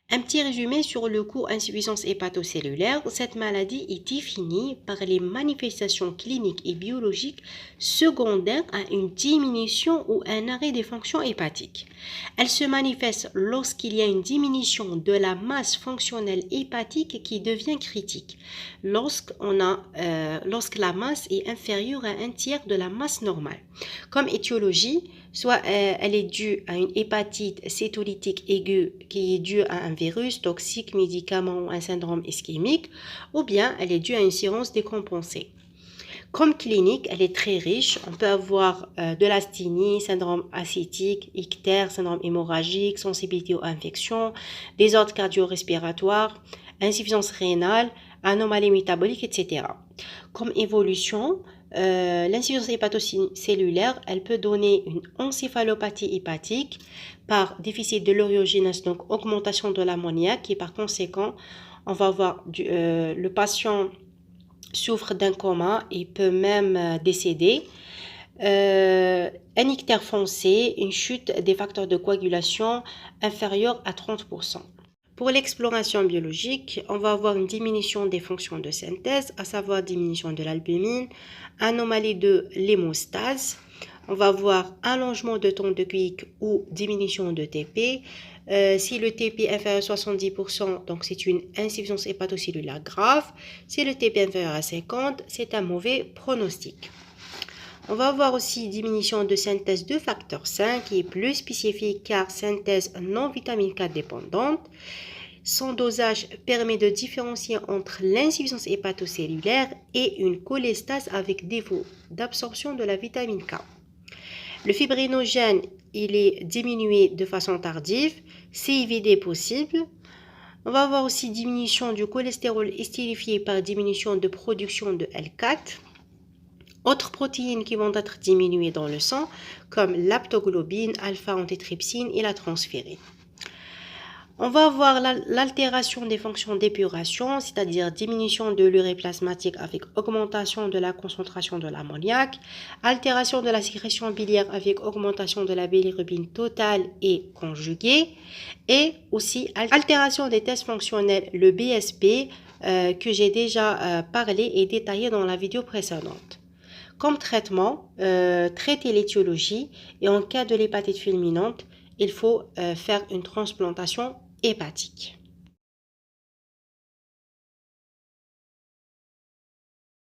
Un petit résumé sur le cours insuffisance hépatocellulaire. Cette maladie est définie par les manifestations cliniques et biologiques secondaires à une diminution ou un arrêt des fonctions hépatiques. Elle se manifeste lorsqu'il y a une diminution de la masse fonctionnelle hépatique qui devient critique, lorsque la masse est inférieure à un tiers de la masse normale. Comme étiologie, soit elle est due à une hépatite cétolytique aiguë qui est due à un virus toxique, médicament ou un syndrome ischémique, ou bien elle est due à une cirrhose décompensée. Comme clinique, elle est très riche. On peut avoir de l'asthénie, syndrome acétique, ictère, syndrome hémorragique, sensibilité aux infections, désordre cardio-respiratoire, insuffisance rénale, anomalie métabolique, etc. Comme évolution, l'insuffisance hépatocellulaire, elle peut donner une encéphalopathie hépatique par déficit de l'uréogenèse, donc augmentation de l'ammoniaque, et par conséquent, on va avoir le patient souffre d'un coma et peut même décéder. Un ictère foncé, une chute des facteurs de coagulation inférieure à 30%. Pour l'exploration biologique, on va avoir une diminution des fonctions de synthèse, à savoir diminution de l'albumine, anomalie de l'hémostase. On va voir allongement de temps de Quick ou diminution de TP. Si le TP est inférieur à 70%, donc c'est une insuffisance hépatocellulaire grave. Si le TP est inférieur à 50%, c'est un mauvais pronostic. On va avoir aussi diminution de synthèse de facteur 5 qui est plus spécifique car synthèse non vitamine K dépendante. Son dosage permet de différencier entre l'insuffisance hépatocellulaire et une cholestase avec défaut d'absorption de la vitamine K. Le fibrinogène, il est diminué de façon tardive, CIVD possible. On va avoir aussi diminution du cholestérol estérifié par diminution de production de L4. Autres protéines qui vont être diminuées dans le sang, comme l'aptoglobine, alpha-antitrypsine et la transférine. On va avoir l'altération des fonctions d'épuration, c'est-à-dire diminution de l'urée plasmatique avec augmentation de la concentration de l'ammoniac, altération de la sécrétion biliaire avec augmentation de la bilirubine totale et conjuguée, et aussi altération des tests fonctionnels, le BSP, que j'ai déjà parlé et détaillé dans la vidéo précédente. Comme traitement, traiter l'étiologie et en cas de l'hépatite fulminante, il faut faire une transplantation hépatique.